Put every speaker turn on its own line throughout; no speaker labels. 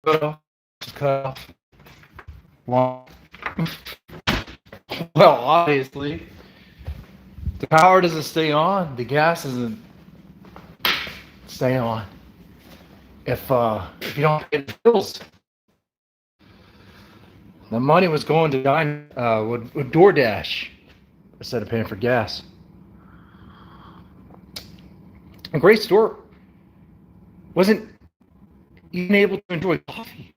Cutoff. Cutoff. Well, well, obviously, the power doesn't stay on. The gas doesn't stay on. If you don't pay the bills, the money was going to dine with DoorDash instead of paying for gas. And Grace Thorp wasn't even able to enjoy coffee.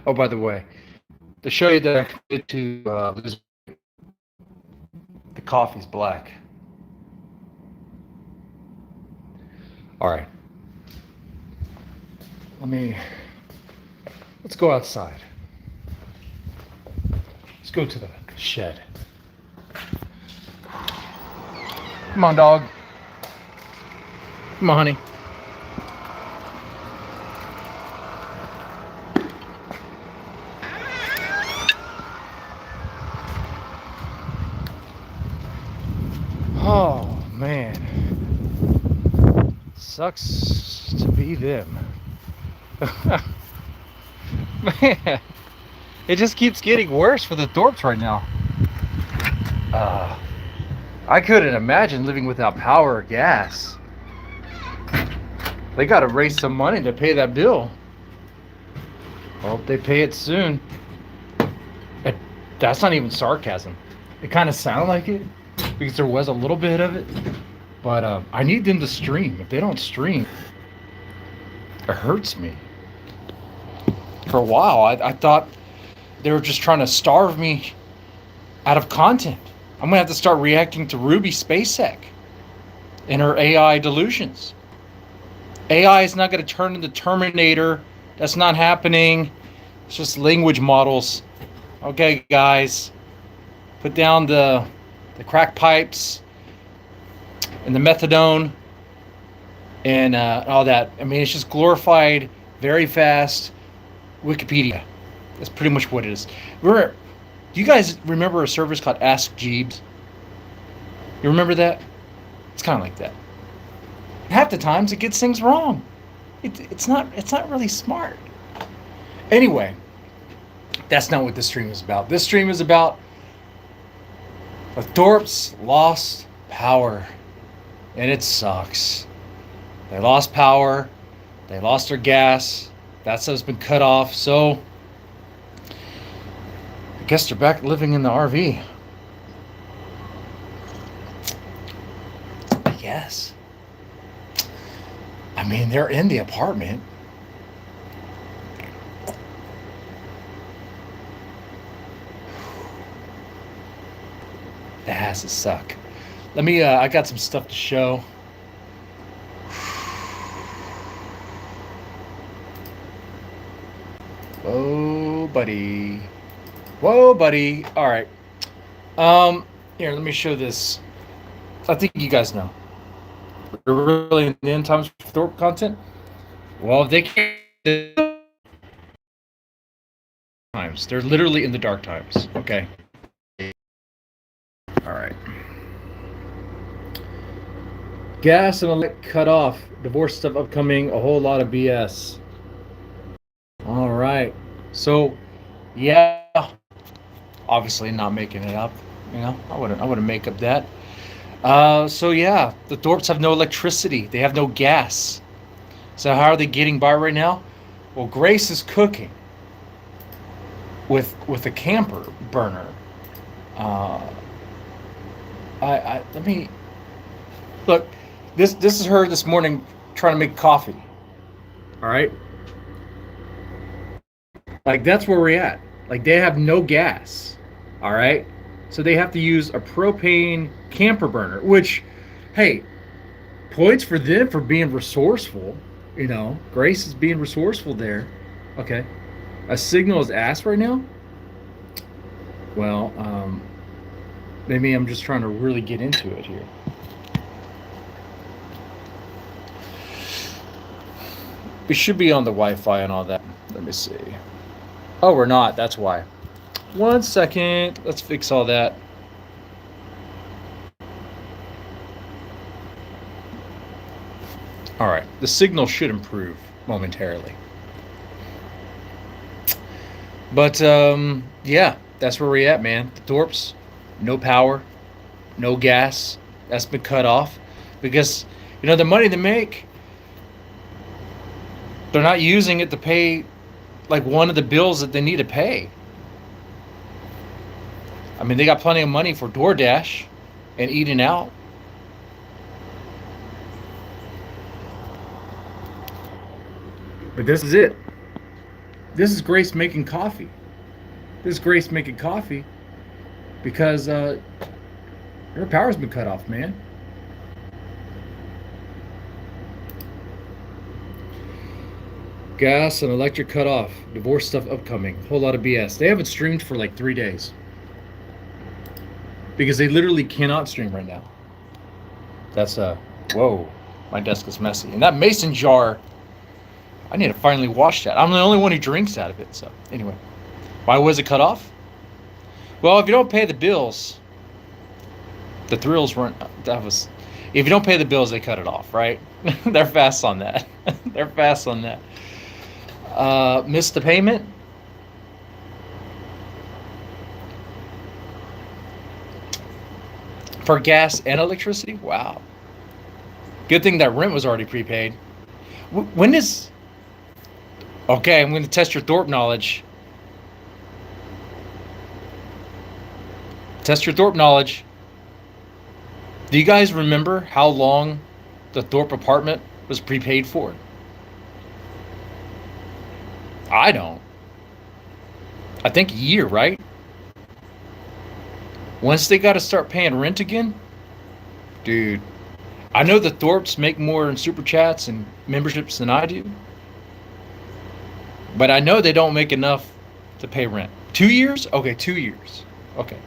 Oh, by the way, to show you that I committed to lose, the coffee's black. All right. Let's go outside. Let's go to the shed. Come on, dog. Come on, honey. Oh, man. Sucks to be them. Man, it just keeps getting worse for the Thorps right now. I couldn't imagine living without power or gas. They got to raise some money to pay that bill. Hope they pay it soon. That's not even sarcasm. It kind of sounded like it because there was a little bit of it. But I need them to stream. If they don't stream, it hurts me. For a while, I thought they were just trying to starve me out of content. I'm going to have to start reacting to Ruby Spacek and her AI delusions. AI is not going to turn into Terminator. That's not happening. It's just language models. Okay, guys. Put down the crack pipes and the methadone and all that. I mean, it's just glorified, very fast Wikipedia. That's pretty much what it is. Do you guys remember a service called Ask Jeeves? You remember that? It's kind of like that. Half the times it gets things wrong. It's not really smart. Anyway, that's not what this stream is about. This stream is about the Thorps lost power, and it sucks. They lost power. They lost their gas. That stuff's been cut off. So I guess they're back living in the RV. I guess. I mean, they're in the apartment. That has to suck. Let me, I got some stuff to show. Whoa, buddy. Whoa, buddy. All right. Here, let me show this. I think you guys know. We're really in the end times for Thorp content. Well, they can't. Times. They're literally in the dark times. Okay. All right. Gas and electric cut off. Divorce stuff upcoming. A whole lot of BS. All right. So, yeah. Obviously, not making it up. You know, I wouldn't make up that. So yeah, the Thorps have no electricity. They have no gas. So how are they getting by right now? Well, Grace is cooking with a camper burner. Let me look. This is her this morning trying to make coffee. All right. Like that's where we're at. Like they have no gas. All right. So they have to use a propane camper burner, which, hey, points for them for being resourceful. You know, Grace is being resourceful there. Okay. A signal is asked right now. Well, maybe I'm just trying to really get into it here. We should be on the Wi-Fi and all that. Let me see. Oh, we're not. That's why. 1 second. Let's fix all that. All right. The signal should improve. momentarily. But yeah, that's where we're at, man. The Thorps, no power, no gas. That's been cut off because the money they make, they're not using it to pay like one of the bills that they need to pay. I mean, they got plenty of money for DoorDash and eating out. But this is it. This is Grace making coffee. This is Grace making coffee because her power's been cut off, man. Gas and electric cut off. Divorce stuff upcoming. Whole lot of BS. They haven't streamed for like 3 days. Because they literally cannot stream right now. That's whoa. My desk is messy. And that mason jar, I need to finally wash that. I'm the only one who drinks out of it. So anyway, why was it cut off? Well, if you don't pay the bills, the thrills weren't. If you don't pay the bills, they cut it off, right? They're fast on that. They're fast on that. Missed the payment. For gas and electricity? Wow. Good thing that rent was already prepaid. When is... Okay, I'm going to test your Thorp knowledge. Test your Thorp knowledge. Do you guys remember how long the Thorp apartment was prepaid for? I don't. I think a year, right? Once they got to start paying rent again, dude, I know the Thorps make more in super chats and memberships than I do, but I know they don't make enough to pay rent. 2 years? Okay, 2 years. Okay.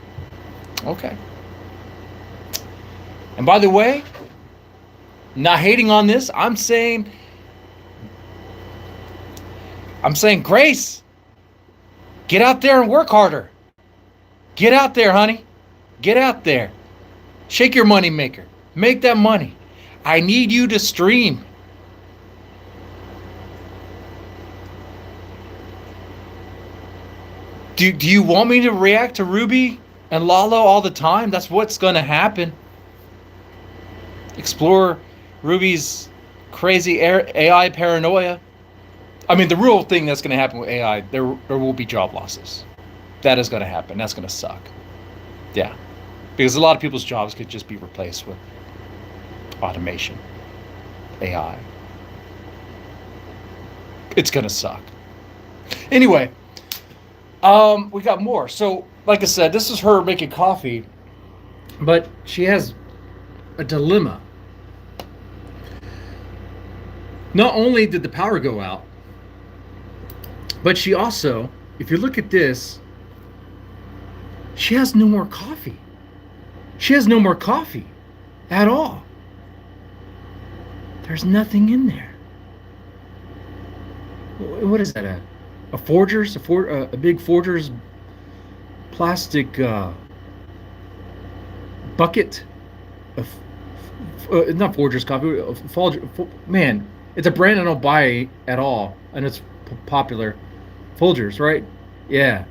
Okay. And by the way, not hating on this, I'm saying, Grace, get out there and work harder. Get out there, honey. Get out there. Shake your money maker. Make that money. I need you to stream. Do you want me to react to Ruby and Lalo all the time? That's what's going to happen. Explore Ruby's crazy AI paranoia. I mean, the real thing that's going to happen with AI, there will be job losses. That is going to happen. That's going to suck. Yeah. Because a lot of people's jobs could just be replaced with automation, AI. It's going to suck. Anyway, we got more. So, like I said, this is her making coffee, but she has a dilemma. Not only did the power go out, but she also, if you look at this, she has no more coffee. She has no more coffee at all. There's nothing in there. What is that? A Folgers? A big Folgers plastic bucket of not Folgers coffee. Man, it's a brand I don't buy at all, and it's popular. Folgers, right? Yeah.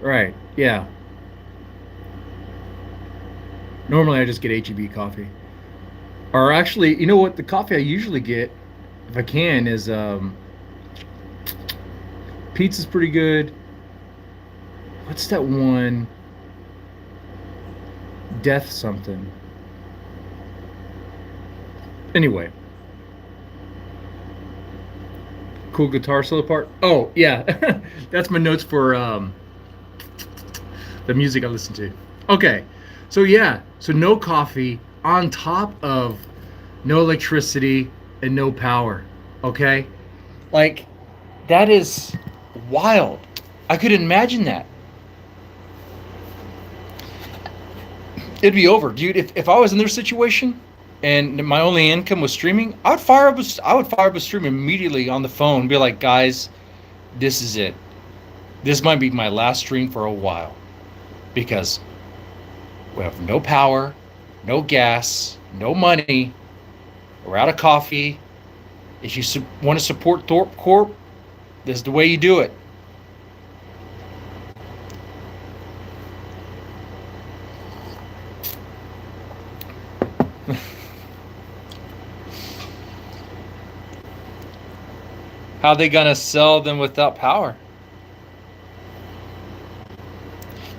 Right. Yeah. Normally I just get H-E-B coffee. Or actually, you know what? The coffee I usually get, if I can, is pizza's pretty good. What's that one? Death something. Anyway. Cool guitar solo part. Oh, yeah. That's my notes for the music I listen to. Okay. So yeah, so no coffee on top of no electricity and no power, okay? Like, that is wild. I could imagine that. It'd be over, dude. If I was in their situation and my only income was streaming, I would fire up a stream immediately on the phone and be like, guys, this is it. This might be my last stream for a while. Because we have no power, no gas, no money. We're out of coffee. If you want to support Thorp Corp, this is the way you do it. How are they gonna sell them without power?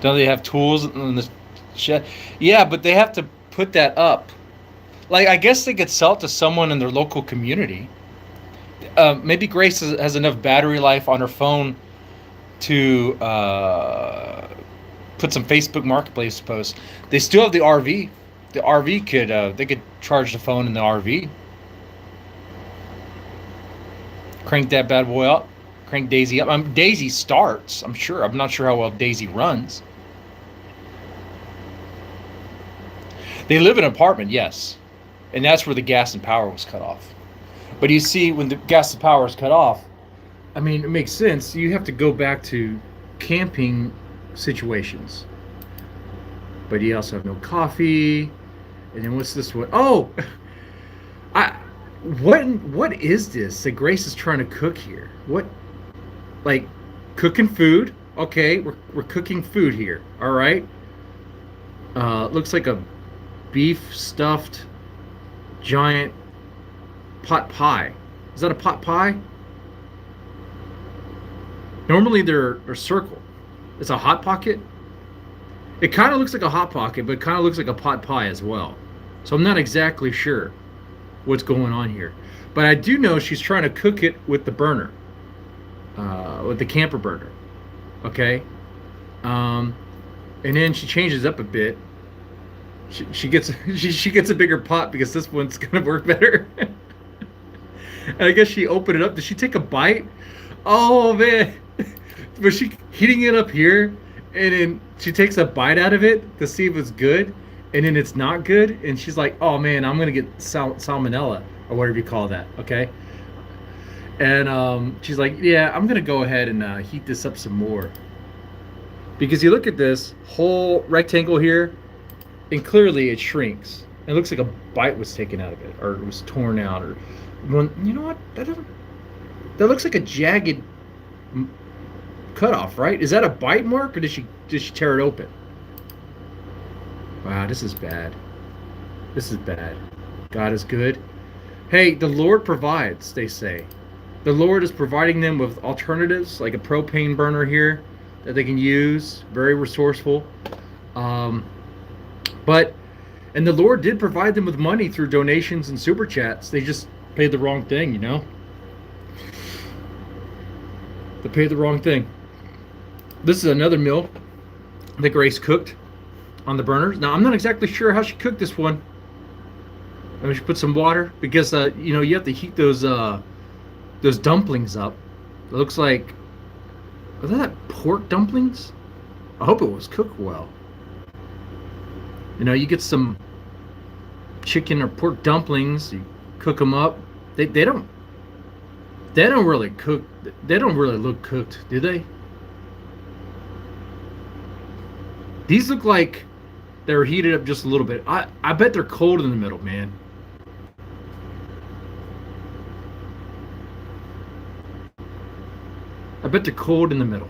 Don't they have tools in the shed? Yeah, but they have to put that up. Like, I guess they could sell it to someone in their local community. Maybe Grace has enough battery life on her phone to put some Facebook Marketplace posts. They still have the RV. The RV could they could charge the phone in the RV. Crank that bad boy up. Crank Daisy up. Daisy starts, I'm sure. I'm not sure how well Daisy runs. They live in an apartment, yes. And that's where the gas and power was cut off. But you see, when the gas and power is cut off, I mean, it makes sense. You have to go back to camping situations. But you also have no coffee. And then what's this one? Oh! What is this that Grace is trying to cook here? What, like, cooking food? Okay, we're cooking food here. All right. Looks like a beef stuffed giant pot pie. Is that a pot pie? Normally they're circle. It's a hot pocket. It kind of looks like a hot pocket, but it kind of looks like a pot pie as well. So I'm not exactly sure what's going on here, but I do know she's trying to cook it with the burner, with the camper burner. Okay, and then she changes up a bit. She gets she gets a bigger pot because this one's gonna work better. And I guess she opened it up. Did she take a bite? Oh man, was she heating it up here? And then she takes a bite out of it to see if it's good. And then it's not good, and she's like, "Oh man, I'm gonna get salmonella or whatever you call that." Okay, and she's like, "Yeah, I'm gonna go ahead and heat this up some more." Because you look at this whole rectangle here, and clearly it shrinks. It looks like a bite was taken out of it, or it was torn out, or one. You know what? That looks like a jagged cutoff, right? Is that a bite mark, or did she tear it open? Wow, this is bad. This is bad. God is good. Hey, the Lord provides, they say. The Lord is providing them with alternatives, like a propane burner here that they can use. Very resourceful. And the Lord did provide them with money through donations and super chats. They just paid the wrong thing, you know? They paid the wrong thing. This is another meal that Grace cooked on the burners. Now, I'm not exactly sure how she cooked this one. I mean, she put some water because you know, you have to heat those dumplings up. It looks like, are that pork dumplings? I hope it was cooked well. You know, you get some chicken or pork dumplings, you cook them up. They don't really cook. They don't really look cooked, do they? These look like they're heated up just a little bit. I bet they're cold in the middle, man. I bet they're cold in the middle.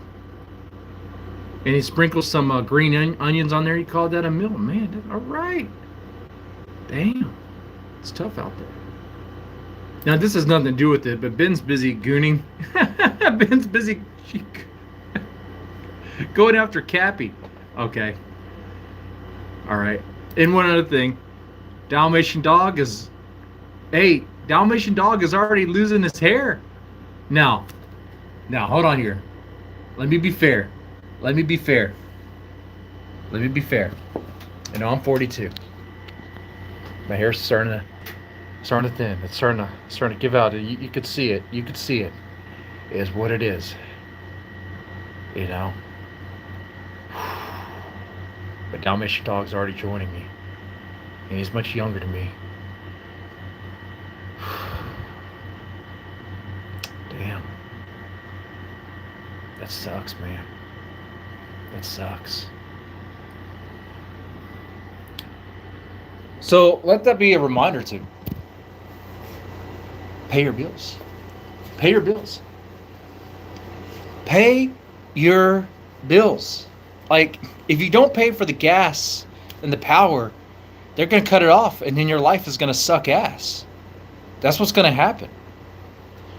And you sprinkle some green onions on there. You call that a meal, man? All right. Damn, it's tough out there. Now this has nothing to do with it, but Ben's busy gooning. Ben's busy going after Cappy. Okay. All right. And one other thing, Dalmatian dog is already losing his hair. Now, hold on here. Let me be fair. You know, I'm 42. My hair's starting to thin. It's starting to give out. You could see it. It is what it is. You know. But Dalmatian dog's already joining me, and he's much younger than me. Damn. That sucks, man. That sucks. So let that be a reminder to Pay your bills. Pay your bills. Pay your bills. Like, if you don't pay for the gas and the power, they're going to cut it off, and then your life is going to suck ass. That's what's going to happen.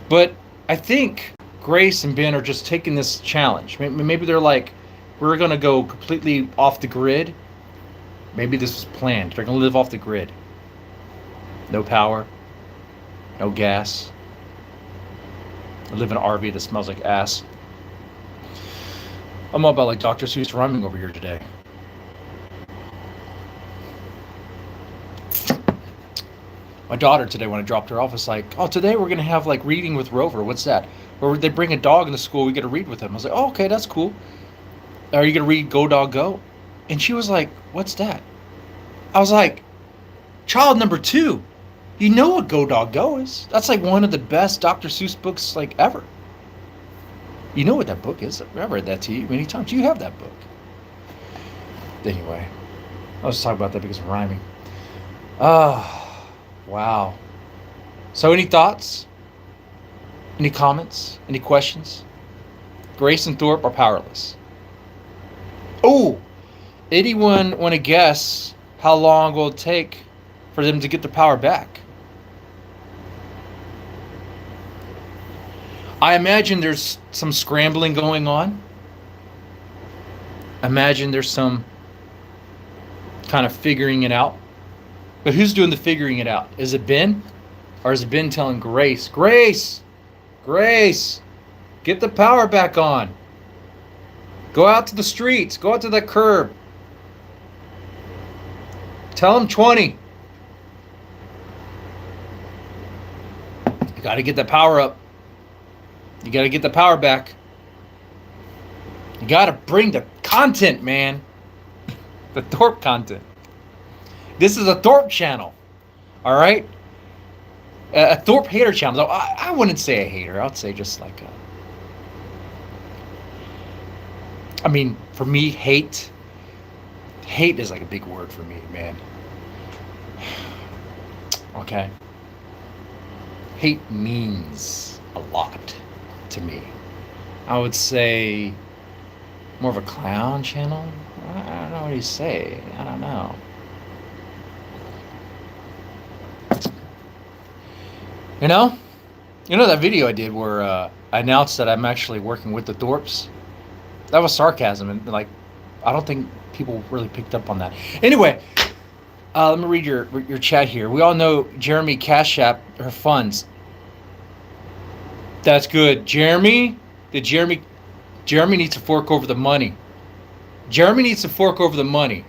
But I think Grace and Ben are just taking this challenge. Maybe they're like, we're going to go completely off the grid. Maybe this was planned. They're going to live off the grid. No power. No gas. I live in an RV that smells like ass. I'm all about like Dr. Seuss rhyming over here today. My daughter today, when I dropped her off, was like, oh, today we're going to have like reading with Rover. What's that? Or they bring a dog in the school, we get to read with him. I was like, oh, okay, that's cool. Are you going to read Go Dog Go? And she was like, what's that? I was like, child number 2, you know what Go Dog Go is. That's like one of the best Dr. Seuss books like ever. You know what that book is. I read that to you many times. You have that book. Anyway, I was talking about that because of rhyming. Wow. So any thoughts? Any comments? Any questions? Grace and Thorp are powerless. Oh, anyone want to guess how long will it take for them to get the power back? I imagine there's some scrambling going on. Imagine there's some kind of figuring it out. But who's doing the figuring it out? Is it Ben? Or is it Ben telling Grace, Grace, get the power back on. Go out to the streets. Go out to that curb. Tell them 20. You got to get the power up. You got to get the power back. You got to bring the content, man. The Thorp content. This is a Thorp channel. All right? A Thorp hater channel. I wouldn't say a hater. I'd say just like a... I mean, for me, hate is like a big word for me, man. Okay? Hate means a lot to me. I would say more of a clown channel. I don't know what you say. I don't know. You know that video I did where I announced that I'm actually working with the Thorps? That was sarcasm, and like, I don't think people really picked up on that. Anyway, let me read your chat here. We all know Jeremy Cash App her funds. That's good. Jeremy needs to fork over the money. Jeremy needs to fork over the money.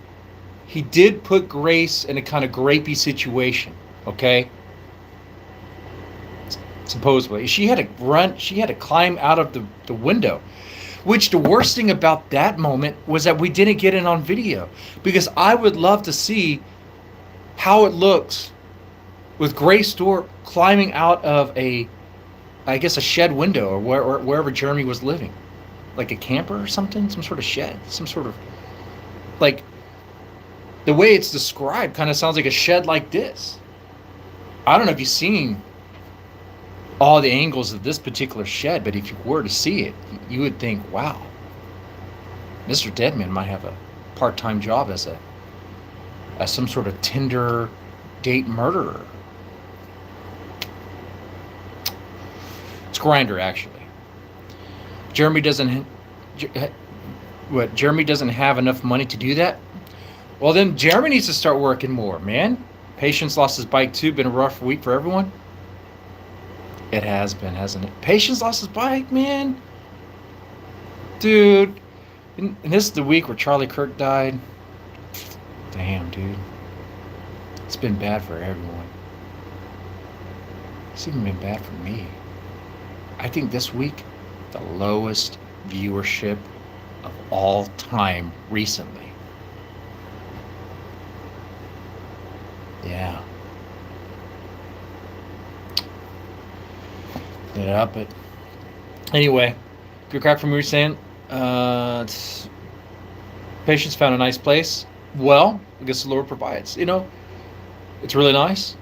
He did put Grace in a kind of grapey situation, okay? Supposedly. She had to climb out of the window. Which the worst thing about that moment was that we didn't get it on video. Because I would love to see how it looks with Grace Thorp climbing out of a shed window, or wherever Jeremy was living. Like a camper or something, some sort of shed, some sort of, like, the way it's described kind of sounds like a shed like this. I don't know if you've seen all the angles of this particular shed, but if you were to see it, you would think, wow, Mr. Deadman might have a part-time job as some sort of Tinder date murderer. It's Grindr, actually. Jeremy doesn't have enough money to do that? Well, then Jeremy needs to start working more, man. Patience lost his bike too. Been a rough week for everyone. It has been, hasn't it? Patience lost his bike, man. Dude. And this is the week where Charlie Kirk died. Damn, dude. It's been bad for everyone. It's even been bad for me. I think this week, the lowest viewership of all time recently. Yeah. Yeah, but anyway, good crack from what you're saying. Patience found a nice place. Well, I guess the Lord provides. It's really nice.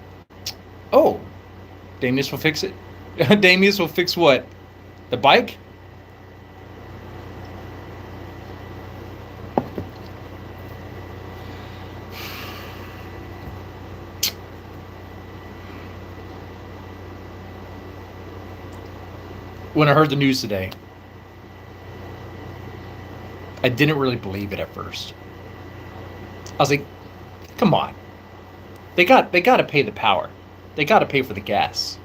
Oh, Damius will fix it. Damius will fix what? The bike? When I heard the news today, I didn't really believe it at first. I was like, come on. They got to pay the power. They got to pay for the gas.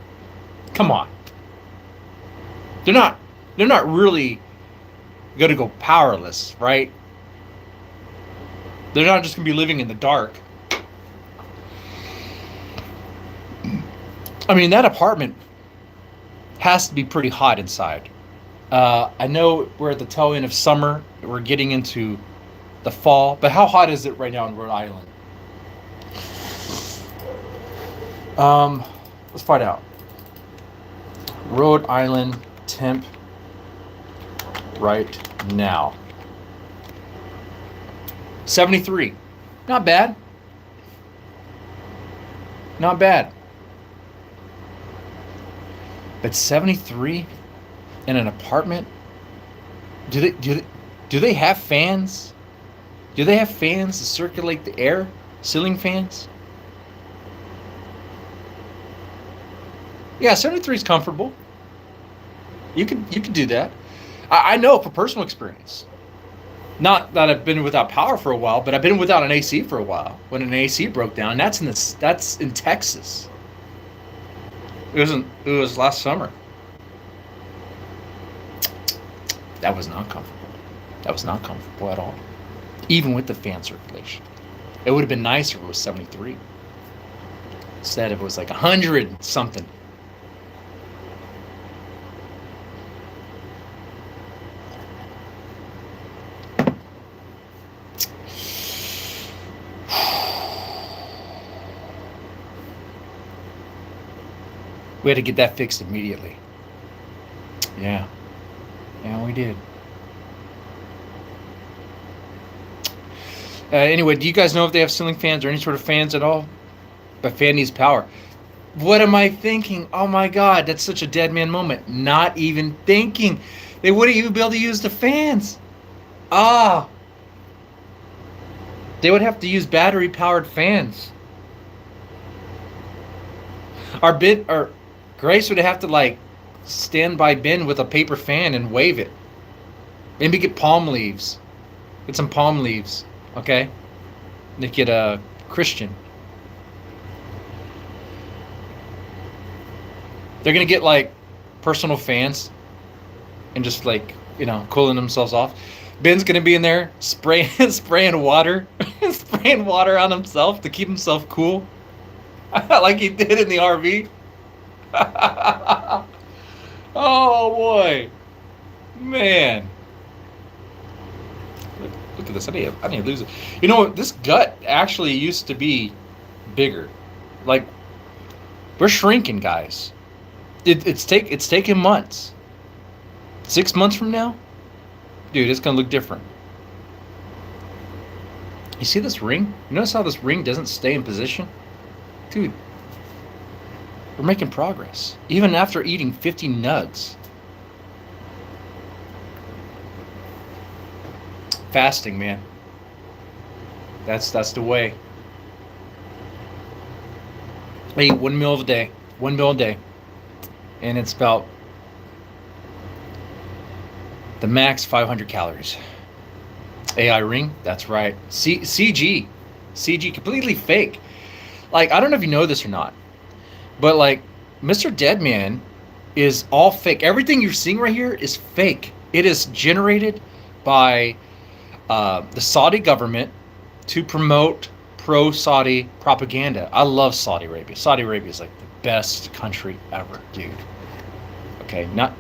Come on. They're not really going to go powerless, right? They're not just going to be living in the dark. I mean, that apartment has to be pretty hot inside. I know we're at the tail end of summer. We're getting into the fall. But how hot is it right now in Rhode Island? Let's find out. Rhode Island temp right now. 73. Not bad. Not bad. But 73 in an apartment? Do they have fans? Do they have fans to circulate the air? Ceiling fans? Yeah, 73 is comfortable. You can do that. I know from personal experience. Not that I've been without power for a while, but I've been without an AC for a while. When an AC broke down, that's in Texas. It was last summer. That was not comfortable. That was not comfortable at all. Even with the fan circulation. It would have been nicer if it was 73. Instead, if it was like 100 something. We had to get that fixed immediately. Yeah. Yeah, we did. Anyway, do you guys know if they have ceiling fans or any sort of fans at all? But fan needs power. What am I thinking? Oh my God, that's such a dead man moment. Not even thinking. They wouldn't even be able to use the fans. Ah. They would have to use battery powered fans. Our Grace would have to like stand by Ben with a paper fan and wave it. Maybe get palm leaves. Get some palm leaves, okay? Make it a Christian. They're gonna get like personal fans and just like, cooling themselves off. Ben's gonna be in there spraying water, spraying water on himself to keep himself cool, like he did in the RV. Oh boy, man! Look at this. I need to lose it. You know, this gut actually used to be bigger. Like, we're shrinking, guys. It's taken months. 6 months from now, dude, it's gonna look different. You see this ring? You notice how this ring doesn't stay in position, dude? We're making progress, even after eating 50 nugs. Fasting, man. That's the way. I eat 1 meal a day. 1 meal a day. And it's about the max 500 calories. AI ring, that's right. CG, completely fake. Like, I don't know if you know this or not, but like, Mr. Deadman is all fake. Everything you're seeing right here is fake. It is generated by the Saudi government to promote pro-Saudi propaganda. I love Saudi Arabia. Saudi Arabia is like the best country ever, dude. Okay, not...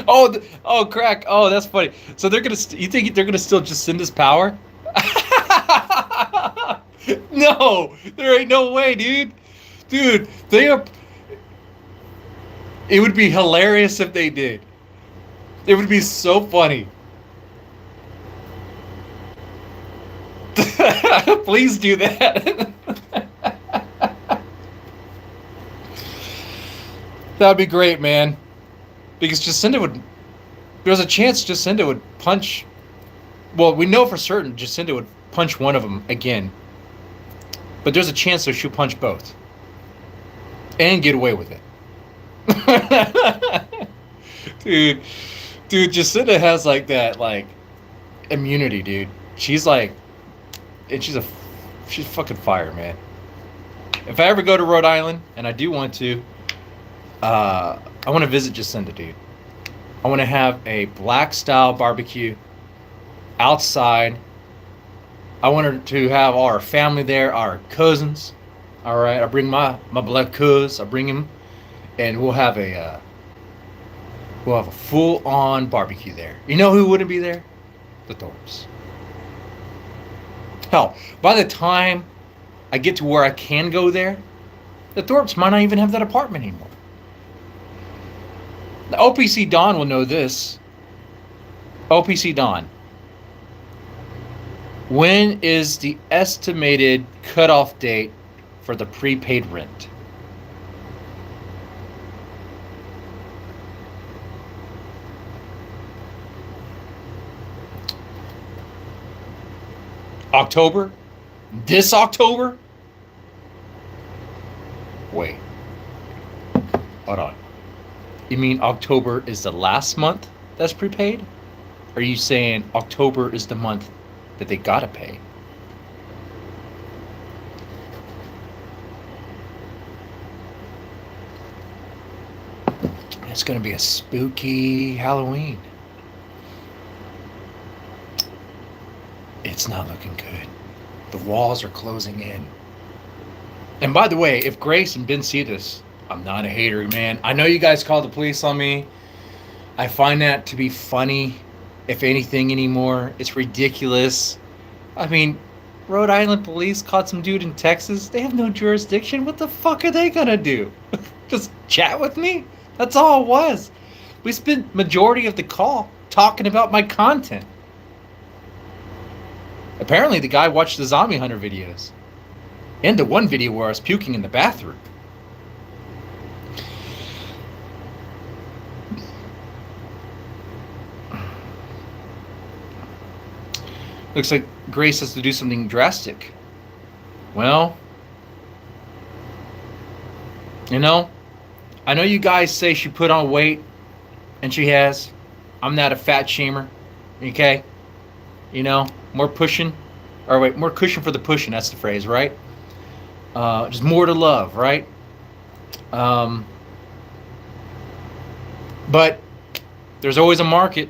oh, crack. Oh, that's funny. So they're gonna. You think they're gonna still just send us power? No, there ain't no way, dude. Dude, they are. It would be hilarious if they did. It would be so funny. Please do that. That'd be great, man. Because Jacinda would... There's a chance Jacinda would punch... Well, we know for certain Jacinda would punch one of them again. But there's a chance that she'll punch both. And get away with it. Dude, Jacinda has like that, like, immunity, dude. She's like... And she's fucking fire, man. If I ever go to Rhode Island, and I do want to, I want to visit Jacinda, dude. I want to have a black style barbecue outside. I want her to have all our family there, our cousins. All right, I bring my black cuz. I bring him, and we'll have a full on barbecue there. You know who wouldn't be there? The Thorps. Hell, by the time I get to where I can go there, the Thorps might not even have that apartment anymore. The OPC Don will know this. OPC Don. When is the estimated cutoff date for the prepaid rent? October? This October? Wait. Hold on. You mean October is the last month that's prepaid? Or are you saying October is the month that they gotta pay? It's gonna be a spooky Halloween. It's not looking good. The walls are closing in. And by the way, if Grace and Ben see this, I'm not a hater, man. I know you guys called the police on me. I find that to be funny, if anything anymore. It's ridiculous. I mean, Rhode Island police caught some dude in Texas. They have no jurisdiction. What the fuck are they gonna do? Just chat with me? That's all it was. We spent majority of the call talking about my content. Apparently the guy watched the Zombie Hunter videos. And the one video where I was puking in the bathroom. Looks like Grace has to do something drastic. Well, you know, I know you guys say she put on weight, and she has. I'm not a fat shamer, okay? You know, more pushing, or wait, more cushion for the pushing, that's the phrase, right? Just more to love, right? But there's always a market.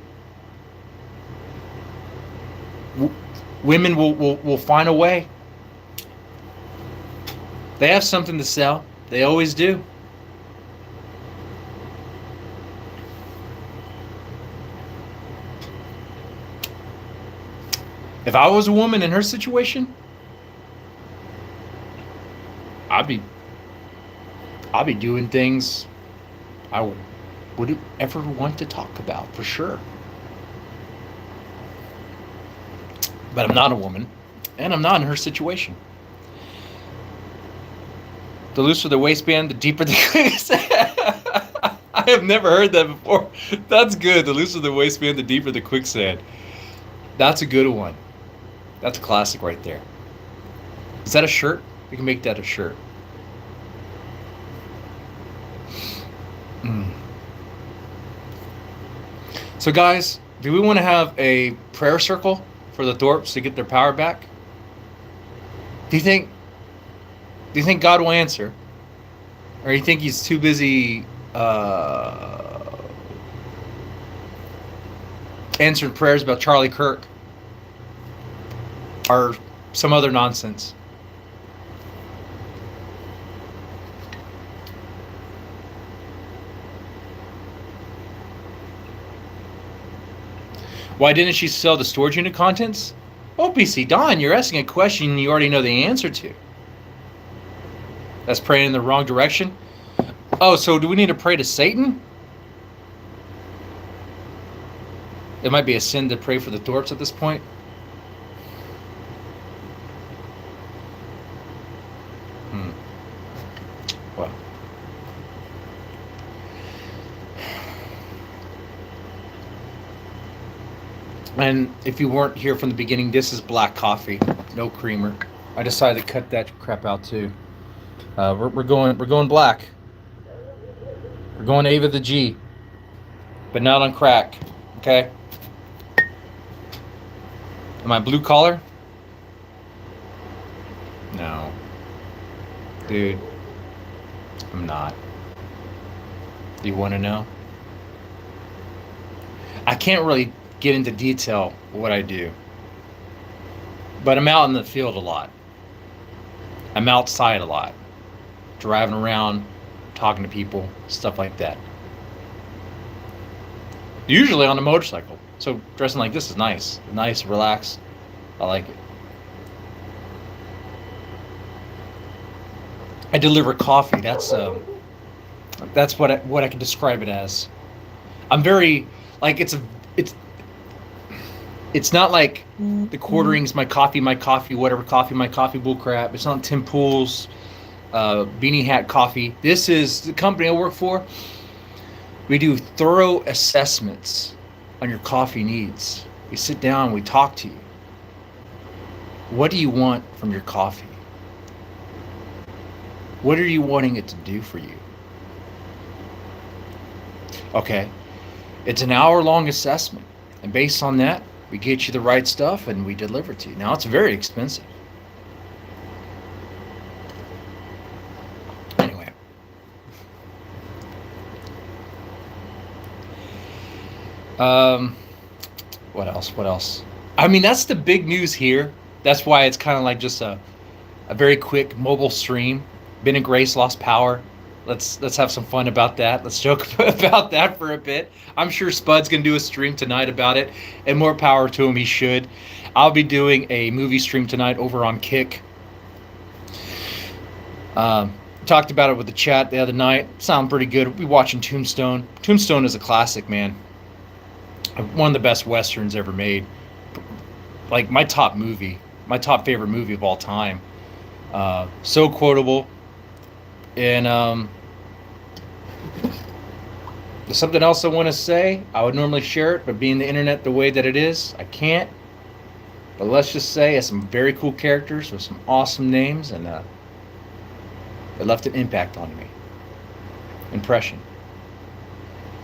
Women will find a way. They have something to sell. They always do. If I was a woman in her situation, I'd be doing things I wouldn't ever want to talk about, for sure. But I'm not a woman, and I'm not in her situation. The looser the waistband, the deeper the quicksand. I have never heard that before. That's good. The looser the waistband, the deeper the quicksand. That's a good one. That's a classic right there. Is that a shirt? We can make that a shirt. So guys, do we want to have a prayer circle for the Thorps to get their power back? Do you think God will answer? Or do you think he's too busy answering prayers about Charlie Kirk? Or some other nonsense? Why didn't she sell the storage unit contents? OPC Don, you're asking a question you already know the answer to. That's praying in the wrong direction. Oh, so do we need to pray to Satan? It might be a sin to pray for the Thorps at this point. Well. And if you weren't here from the beginning, this is black coffee, no creamer. I decided to cut that crap out too. We're going black. We're going Ava the G, but not on crack. Okay. Am I blue collar? No, dude, I'm not. Do you want to know? I can't really get into detail what I do, but I'm out in the field a lot. I'm outside a lot, driving around, talking to people, stuff like that. Usually on a motorcycle, so dressing like this is nice, relaxed. I like it. I deliver coffee. That's what I can describe it as. I'm very like it's not like the quarterings, my coffee, whatever coffee, my coffee bull crap. It's not Tim Pool's Beanie Hat Coffee. This is the company I work for. We do thorough assessments on your coffee needs. We sit down, we talk to you. What do you want from your coffee? What are you wanting it to do for you? Okay, it's an hour-long assessment, and based on that, we get you the right stuff and we deliver it to you. Now, it's very expensive. Anyway. What else? I mean, that's the big news here. That's why it's kind of like just a very quick mobile stream. Ben and Grace lost power. Let's have some fun about that. Let's joke about that for a bit. I'm sure Spud's going to do a stream tonight about it, and more power to him, he should. I'll be doing a movie stream tonight over on Kick. Talked about it with the chat the other night. Sound pretty good. We watching Tombstone. Tombstone is a classic, man. One of the best Westerns ever made. Like my top favorite movie of all time. So quotable. And there's something else I want to say. I would normally share it, but being the internet the way that it is, I can't. But let's just say it's some very cool characters with some awesome names, and it left an impact on me. Impression.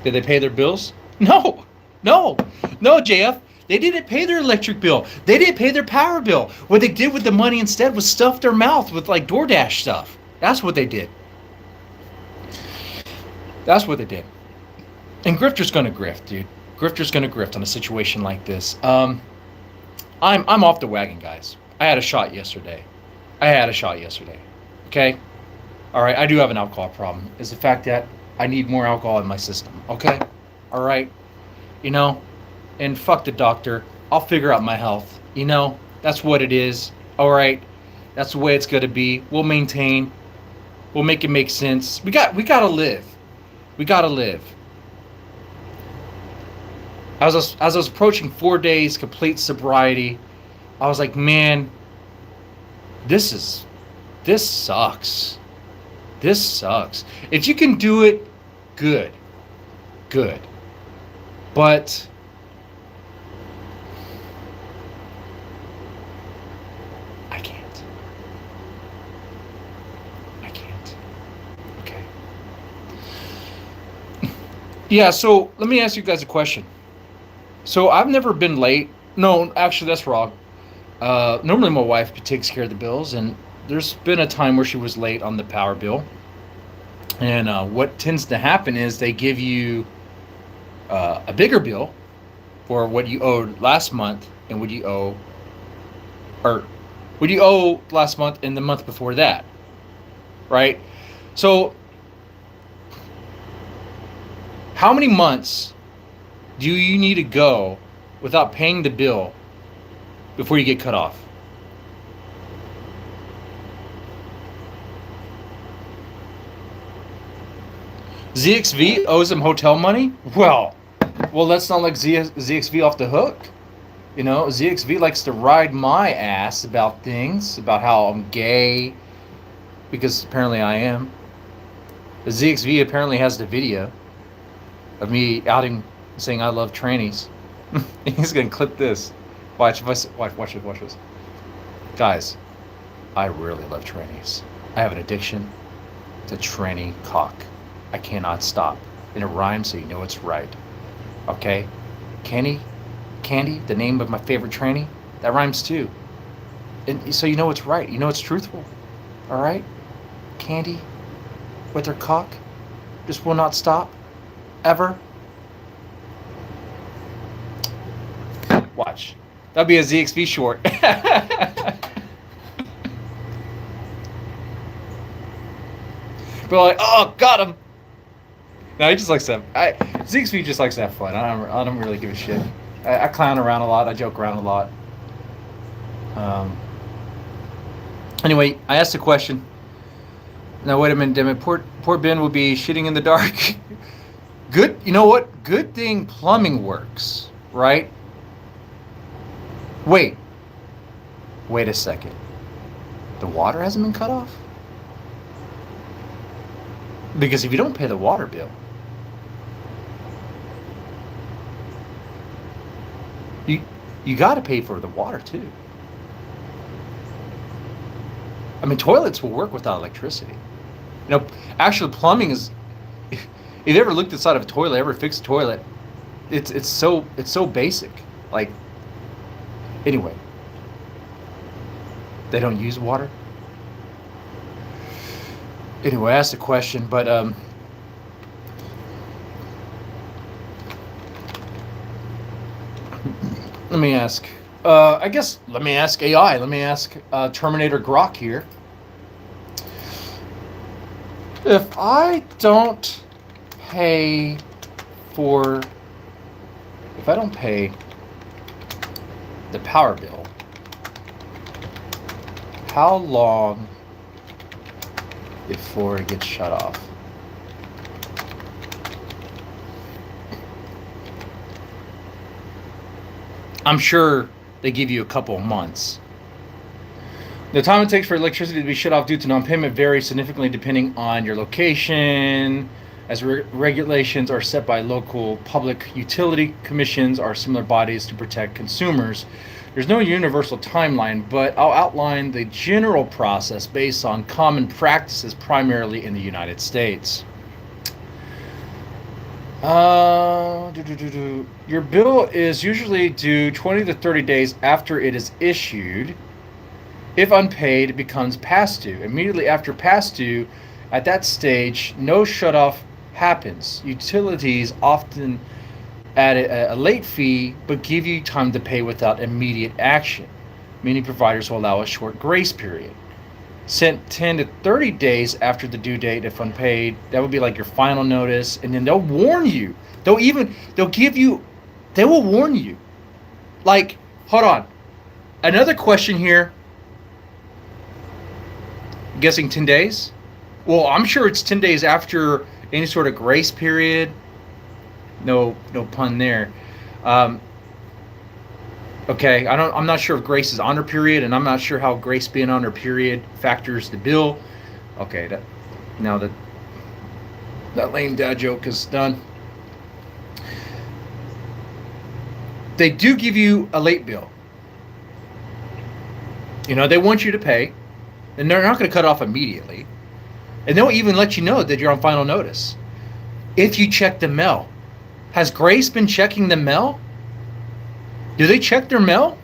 Did they pay their bills? No, JF. They didn't pay their electric bill. They didn't pay their power bill. What they did with the money instead was stuff their mouth with like DoorDash stuff. That's what they did. And grifter's gonna grift, dude. Grifter's gonna grift on a situation like this. I'm off the wagon, guys. I had a shot yesterday. Okay? Alright, I do have an alcohol problem. It's the fact that I need more alcohol in my system. Okay? Alright? You know? And fuck the doctor. I'll figure out my health. You know? That's what it is. Alright? That's the way it's gonna be. We'll maintain. We'll make it make sense. We gotta live. As I was approaching 4 days complete sobriety, I was like, man, this sucks. If you can do it, good. But I can't. Okay. Yeah, so let me ask you guys a question. So I've never been late. No, actually, that's wrong. Normally my wife takes care of the bills, and there's been a time where she was late on the power bill. And what tends to happen is they give you a bigger bill for what you owed last month and what you owe last month and the month before that, right? So how many months do you need to go without paying the bill before you get cut off? ZXV owes him hotel money? Well, let's not let ZXV off the hook. You know, ZXV likes to ride my ass about things, about how I'm gay, because apparently I am. The ZXV apparently has the video of me outing, saying I love trannies. He's gonna clip this. Watch this. Guys, I really love trannies. I have an addiction to tranny cock. I cannot stop. And it rhymes, so you know it's right. Okay? Candy, the name of my favorite tranny, that rhymes too. And so you know it's right. You know it's truthful. Alright? Candy with her cock just will not stop. Ever. Watch. That'll be a ZXV short. But like, oh, got him. No, he just likes to have, ZXV just likes to have fun. I don't really give a shit. I clown around a lot. I joke around a lot. Anyway, I asked a question. Now wait a minute, damn it. Poor Ben will be shitting in the dark. Good. You know what? Good thing plumbing works, right? Wait a second. The water hasn't been cut off? Because if you don't pay the water bill, you got to pay for the water too. I mean, toilets will work without electricity. You know, actually, plumbing is. If you ever looked inside of a toilet, ever fixed a toilet, it's so basic. Like, anyway, they don't use water. Anyway, I asked a question, but let me ask. Let me ask AI. Let me ask Terminator Grok here. If I don't pay the power bill, how long before it gets shut off? I'm sure they give you a couple of months. The time it takes for electricity to be shut off due to non-payment varies significantly depending on your location, as regulations are set by local public utility commissions or similar bodies to protect consumers. There's no universal timeline, but I'll outline the general process based on common practices primarily in the United States. Your bill is usually due 20 to 30 days after it is issued. If unpaid, it becomes past due. Immediately after past due, at that stage, no shutoff happens. Utilities often add a late fee, but give you time to pay without immediate action. Many providers will allow a short grace period. Sent 10 to 30 days after the due date if unpaid, that would be like your final notice, and then they'll warn you. They will warn you. Like, hold on. Another question here. I'm guessing 10 days? Well, I'm sure it's 10 days after any sort of grace period. No pun there. Okay, I'm not sure if grace is on her period, and I'm not sure how grace being on her period factors the bill. Okay, now that lame dad joke is done. They do give you a late bill. You know, they want you to pay, and they're not going to cut off immediately. And they'll even let you know that you're on final notice. If you check the mail. Has Grace been checking the mail? Do they check their mail?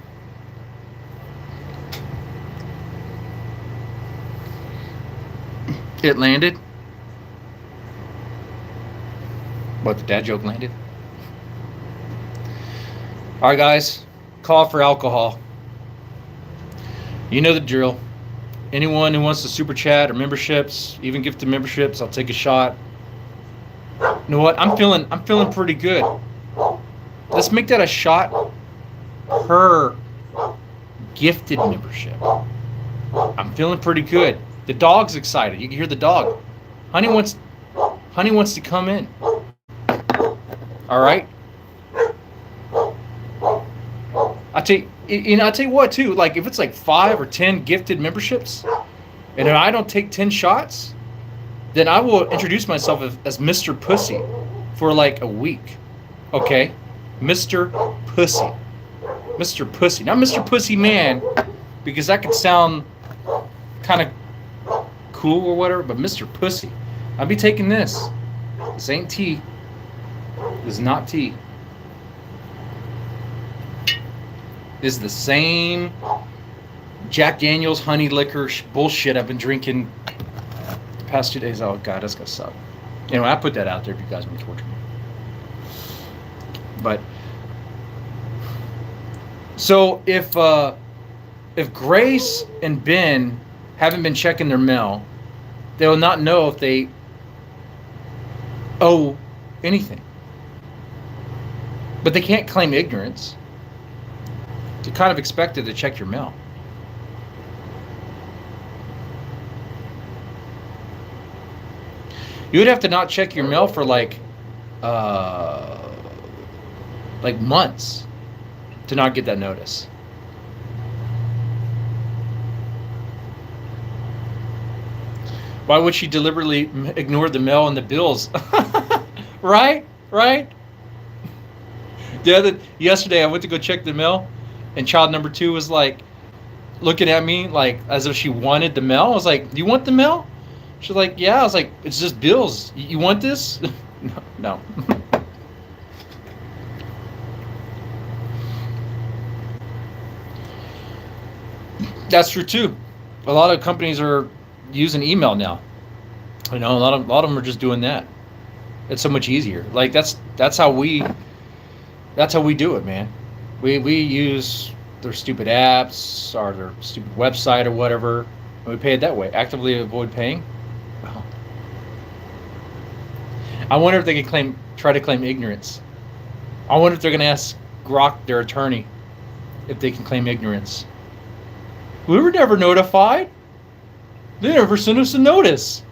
It landed. What, the dad joke landed? All right, guys. Call for alcohol. You know the drill. Anyone who wants to super chat or memberships, even gifted memberships, I'll take a shot. You know what? I'm feeling pretty good. Let's make that a shot per gifted membership. I'm feeling pretty good. The dog's excited. You can hear the dog. Honey wants Honey wants to come in. All right. I tell you what too. Like if it's like 5 or 10 gifted memberships, and if I don't take 10 shots, then I will introduce myself as Mr. Pussy for like a week. Okay, Mr. Pussy, Mr. Pussy, not Mr. Pussy Man, because that could sound kind of cool or whatever. But Mr. Pussy, I'll be taking this. This ain't tea. This is not tea. This is the same Jack Daniels honey liquor bullshit I've been drinking the past 2 days. Oh God, that's gonna suck. Anyway, I put that out there if you guys want to torture me. But so if Grace and Ben haven't been checking their mail, they will not know if they owe anything. But they can't claim ignorance. You're kind of expected to check your mail. You would have to not check your mail for like months to not get that notice. Why would she deliberately ignore the mail and the bills? Right? Yesterday I went to go check the mail, and child number 2 was like looking at me like as if she wanted the mail. I was like, "You want the mail?" She's like, "Yeah." I was like, "It's just bills. You want this?" No. That's true too. A lot of companies are using email now. A lot of them are just doing that. It's so much easier. Like that's how we do it, man. We use their stupid apps or their stupid website or whatever, and we pay it that way. Actively avoid paying. Well, I wonder if they can try to claim ignorance. I wonder if they're going to ask Grok, their attorney, if they can claim ignorance. We were never notified. They never sent us a notice.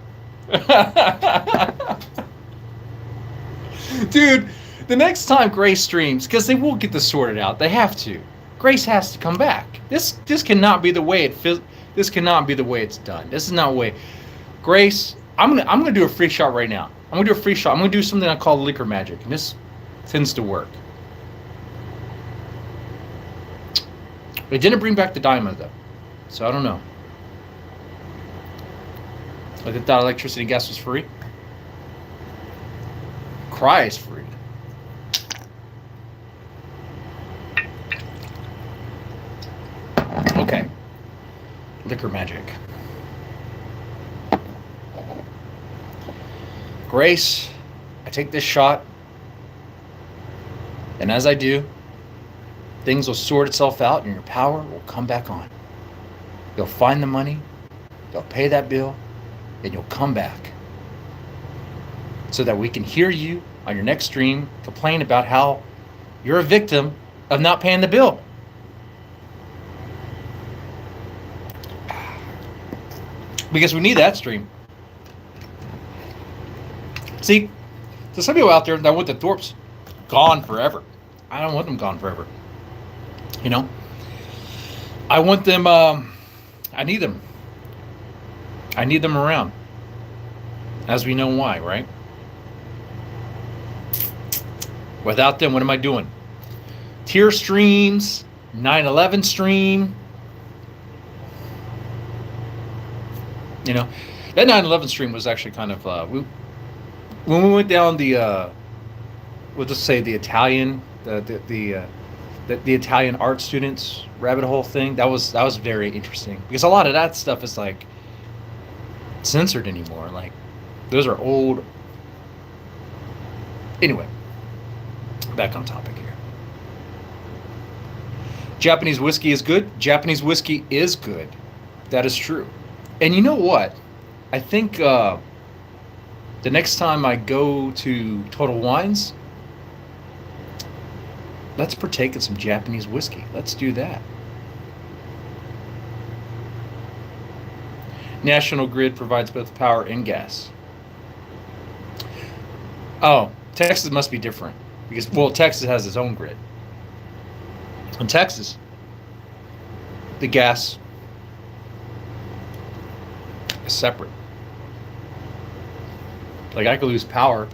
Dude, the next time Grace streams, because they will get this sorted out, they have to. Grace has to come back. This cannot be the way this cannot be the way it's done. This is not the way. Grace, I'm gonna do a free shot right now. I'm gonna do a free shot. I'm gonna do something I call liquor magic, and this tends to work. It didn't bring back the diamond though, so I don't know. Like I thought electricity and gas was free. Cry is free. Okay. Liquor magic. Grace, I take this shot, and as I do, things will sort itself out and your power will come back on. You'll find the money, you'll pay that bill, and you'll come back so that we can hear you on your next stream complain about how you're a victim of not paying the bill. Because we need that stream. See, there's some people out there that want the Thorps gone forever. I don't want them gone forever. I want them, I need them. I need them around. As we know why, right? Without them, what am I doing? Tier streams, 9/11 stream. That 9/11 stream was actually kind of when we went down the we'll just say the Italian the Italian art students rabbit hole thing. That was very interesting because a lot of that stuff is like censored anymore. Like those are old. Anyway, back on topic here. Japanese whiskey is good. Japanese whiskey is good. That is true. And you know what? I think the next time I go to Total Wines, let's partake in some Japanese whiskey. Let's do that. National Grid provides both power and gas. Oh, Texas must be different because, well, Texas has its own grid. In Texas, the gas is separate. Like I could lose power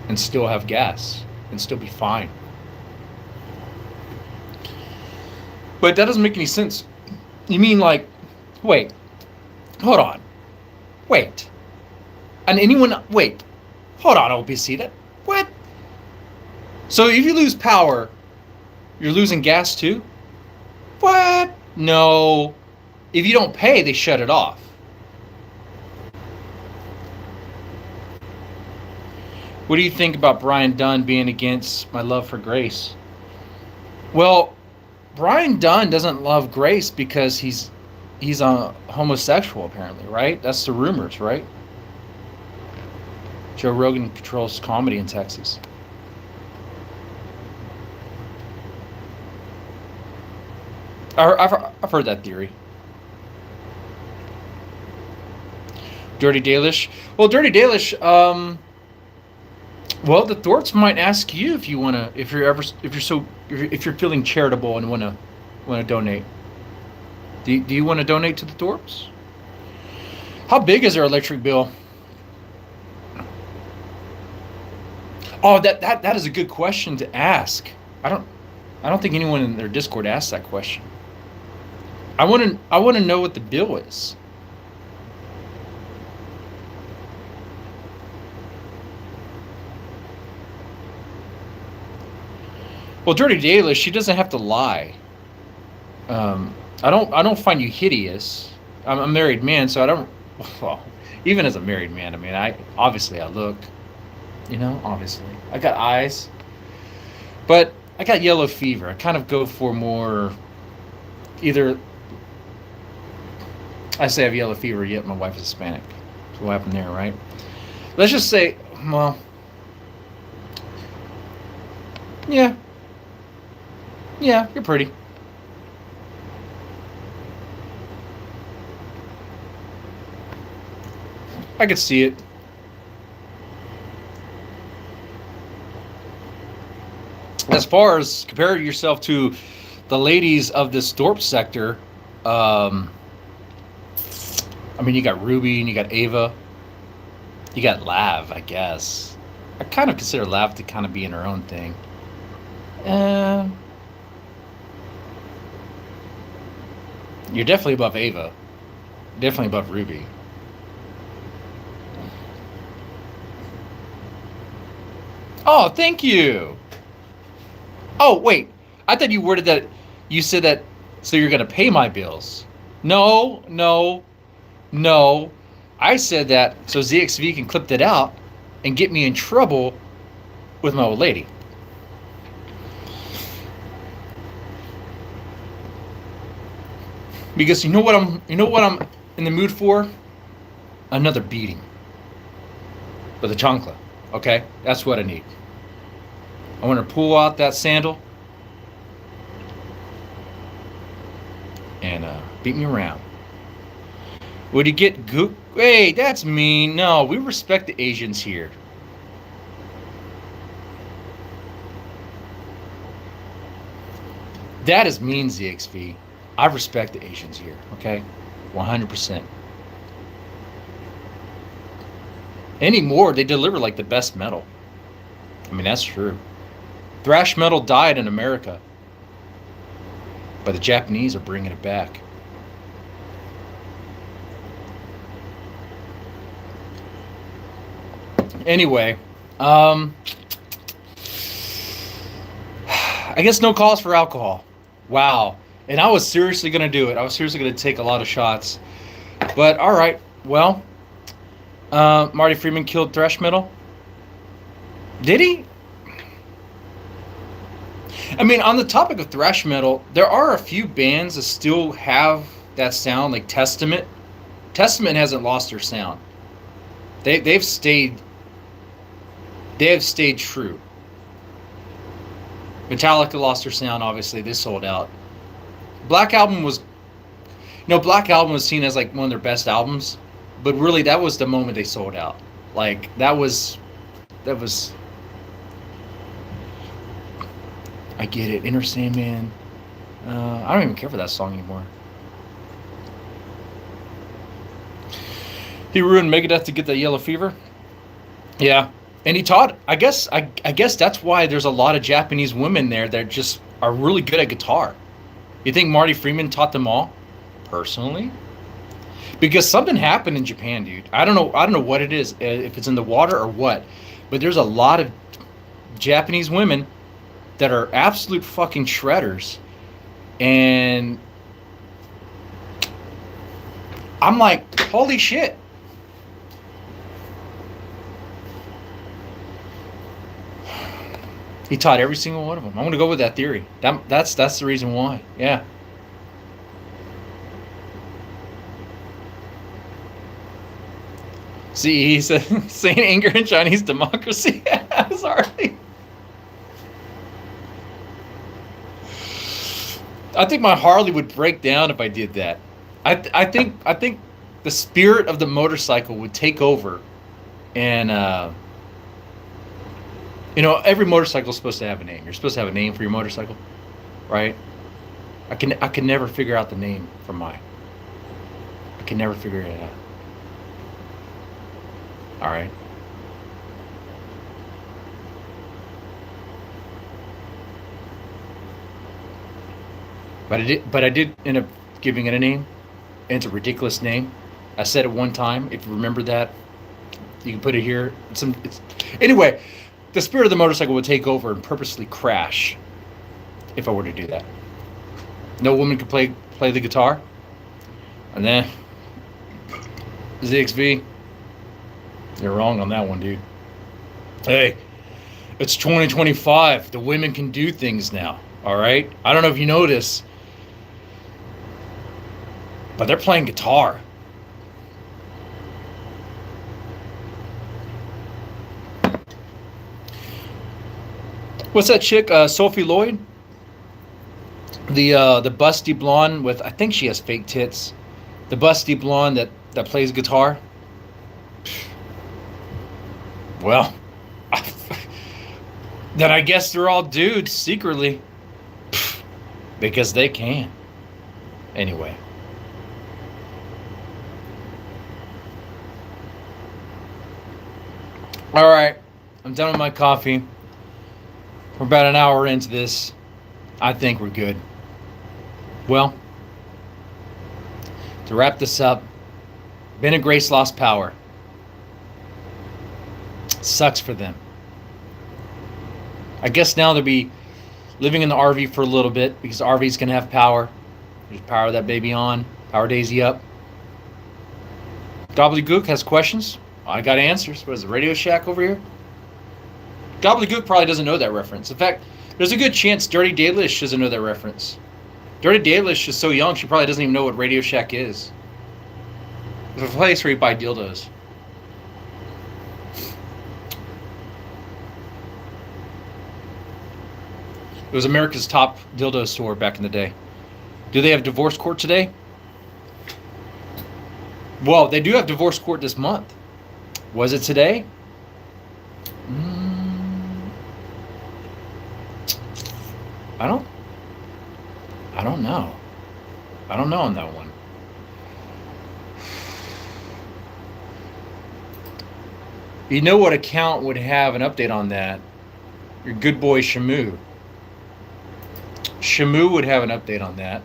and still have gas and still be fine. But that doesn't make any sense. You mean like, wait, hold on, wait, and anyone, wait, hold on, OPC, that, what? So if you lose power, you're losing gas too? What? No. If you don't pay, they shut it off. What do you think about Brian Dunn being against my love for Grace? Well, Brian Dunn doesn't love Grace because he's a homosexual, apparently, right? That's the rumors, right? Joe Rogan controls comedy in Texas. I've heard that theory. Dirty Dalish. Well, Dirty Dalish. Well, the Thorps might ask you if you wanna, if you're feeling charitable and wanna donate. Do you want to donate to the Thorps? How big is their electric bill? Oh, that is a good question to ask. I don't think anyone in their Discord asked that question. I want to know what the bill is. Well, Dirty Dalish, she doesn't have to lie. I don't find you hideous. I'm a married man, so I don't. Well, even as a married man, I mean, I look. Obviously, I got eyes, but I got yellow fever. I kind of go for more. Either I say I have yellow fever, yet my wife is Hispanic. So what happened there, right? Let's just say, well, yeah, you're pretty. I could see it. As far as compare yourself to the ladies of this Thorp sector, I mean, you got Ruby and you got Ava. You got Lav, I guess. I kind of consider Lav to kind of be in her own thing. You're definitely above Ava. Definitely above Ruby. Oh, thank you. Oh, wait. I thought you worded that. You said that so you're going to pay my bills. No. I said that so ZXV can clip that out and get me in trouble with my old lady. Because you know what I'm in the mood for? Another beating. With a chancla. Okay? That's what I need. I want to pull out that sandal and beat me around. Would you get goop? Hey, that's mean. No, we respect the Asians here. That is mean, ZXV. I respect the Asians here, okay? 100%. Anymore, they deliver like the best metal. I mean, that's true. Thrash metal died in America, but the Japanese are bringing it back. Anyway, I guess no cause for alcohol. Wow. And I was seriously going to do it. I was seriously going to take a lot of shots. But all right. Well, Marty Freeman killed thrash metal. Did he? I mean, on the topic of thrash metal, there are a few bands that still have that sound, like Testament. Testament hasn't lost their sound. They've stayed true. Metallica lost their sound, obviously. They sold out. Black Album was seen as like one of their best albums, but really that was the moment they sold out. Like that was. I get it. Inner Sandman. I don't even care for that song anymore. He ruined Megadeth to get that yellow fever. Yeah, and he taught. I guess that's why there's a lot of Japanese women there that just are really good at guitar. You think Marty Freeman taught them all? Personally, because something happened in Japan, dude. I don't know. I don't know what it is. If it's in the water or what, but there's a lot of Japanese women that are absolute fucking shredders, and I'm like, holy shit. He taught every single one of them. I'm going to go with that theory. That's the reason why. Yeah. See, he said, saying anger in Chinese democracy. Sorry. I think my Harley would break down if I did that. I think the spirit of the motorcycle would take over, and every motorcycle is supposed to have a name. You're supposed to have a name for your motorcycle, right? I can never figure out the name for mine. I can never figure it out. All right. But I did end up giving it a name, and it's a ridiculous name. I said it one time. If you remember that, you can put it here. Anyway. The spirit of the motorcycle would take over and purposely crash if I were to do that. No woman could play the guitar. And then ZXV, you're wrong on that one, dude. Hey, it's 2025. The women can do things now. All right? I don't know if you know this, but they're playing guitar. What's that chick? Sophie Lloyd, the busty blonde with, I think she has fake tits. The busty blonde that plays guitar. Well, then I guess they're all dudes secretly, because they can. Anyway. All right, I'm done with my coffee. We're about an hour into this. I think we're good. Well, to wrap this up, Ben and Grace lost power. Sucks for them. I guess now they'll be living in the RV for a little bit, because the RV's going to have power. Just power that baby on. Power Daisy up. Gobbledygook has questions. I got answers. What is it, Radio Shack over here? Gobbledygook probably doesn't know that reference. In fact, there's a good chance Dirty Dalish doesn't know that reference. Dirty Dalish is so young, she probably doesn't even know what Radio Shack is. It's a place where you buy dildos. It was America's top dildo store back in the day. Do they have divorce court today? Well, they do have divorce court this month. Was it today? I don't know. I don't know on that one. You know what account would have an update on that? Your good boy Shamu. Shamu would have an update on that.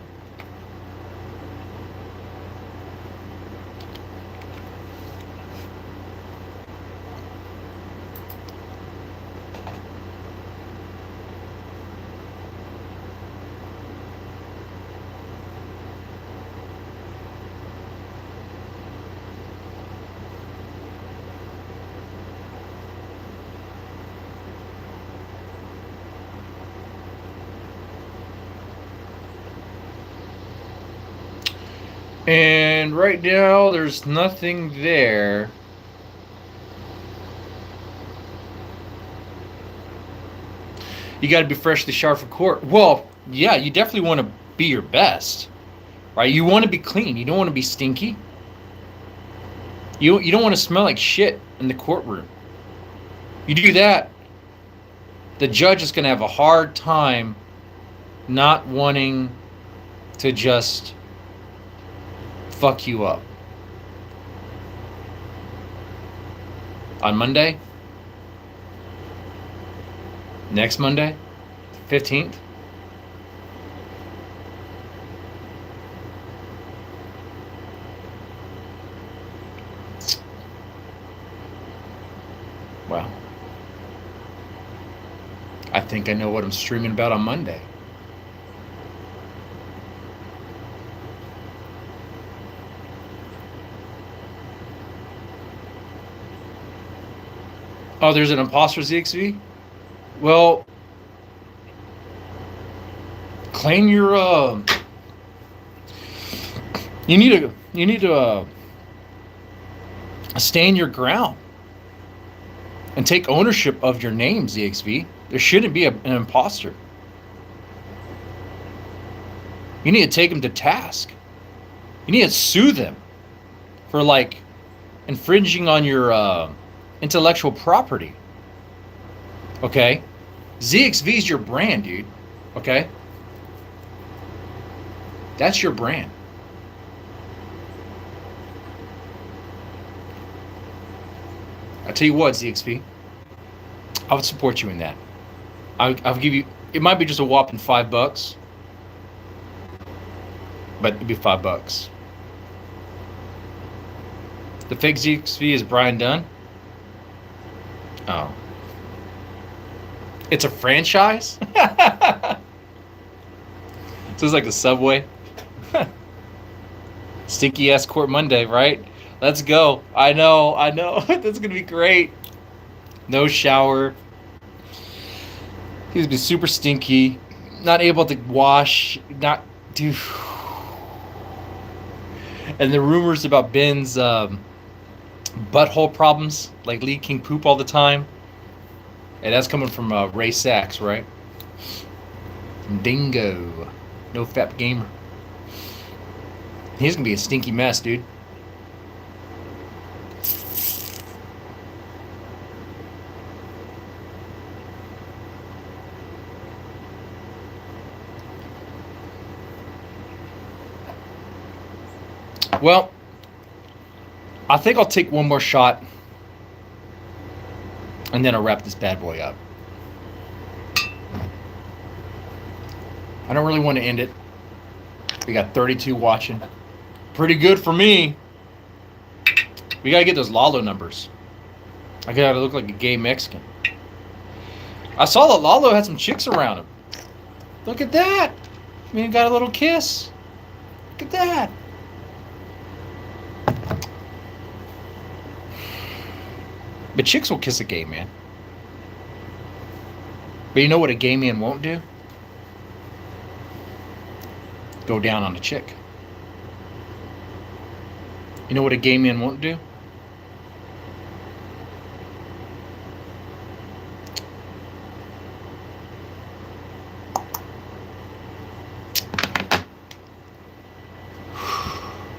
And right now, there's nothing there. You got to be freshly sharp for court. Well, yeah, you definitely want to be your best, right? You want to be clean. You don't want to be stinky. You don't want to smell like shit in the courtroom. You do that, the judge is going to have a hard time not wanting to just fuck you up. On Monday, next Monday, 15th, well, I think I know what I'm streaming about on Monday. Oh, there's an imposter ZXV? Well, claim your you need to stand your ground and take ownership of your name, ZXV. There shouldn't be an imposter. You need to take them to task. You need to sue them for like infringing on your intellectual property. Okay? ZXV's your brand, dude. Okay? That's your brand. I'll tell you what, ZXV. I would support you in that. I'll give you, it might be just a whopping $5, but it'd be $5. The fake ZXV is Brian Dunn. Oh. It's a franchise? So it's like the Subway. Stinky ass Court Monday, right? Let's go. I know. That's gonna be great. No shower. He's gonna be super stinky. Not able to wash. Not do. And the rumors about Ben's butthole problems, like leaking poop all the time. And that's coming from Ray Sachs, right? Dingo. No fat gamer. He's gonna be a stinky mess, dude. Well, I think I'll take one more shot and then I'll wrap this bad boy up. I don't really want to end it. We got 32 watching. Pretty good for me. We gotta get those Lalo numbers. I gotta look like a gay Mexican. I saw that Lalo had some chicks around him. Look at that. I mean, he got a little kiss. Look at that. But chicks will kiss a gay man. But you know what a gay man won't do? Go down on a chick. You know what a gay man won't do?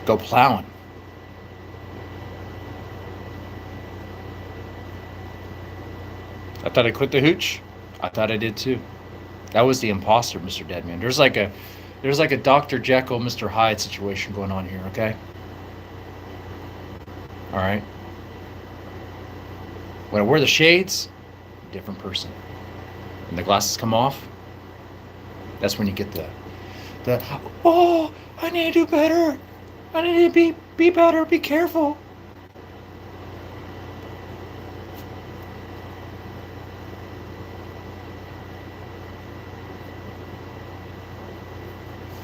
Go plowing. I thought I quit the hooch. I thought I did too. That was the imposter, Mr. Deadman. There's like a Dr. Jekyll, Mr. Hyde situation going on here, okay? All right. When I wear the shades, different person. When the glasses come off, that's when you get the oh, I need to do better. I need to be better, be careful.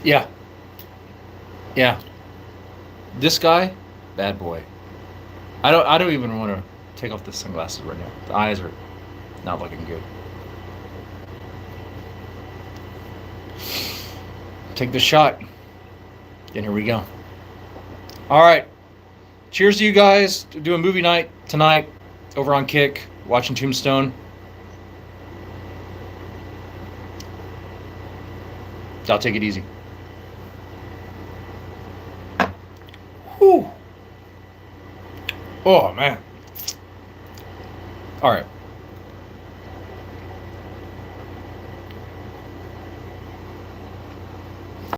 Yeah. Yeah. This guy, bad boy. I don't even want to take off the sunglasses right now. The eyes are not looking good. Take the shot. And here we go. All right. Cheers to you guys. Doing movie night tonight over on Kick, watching Tombstone. I'll take it easy. Whew. Oh man. All right.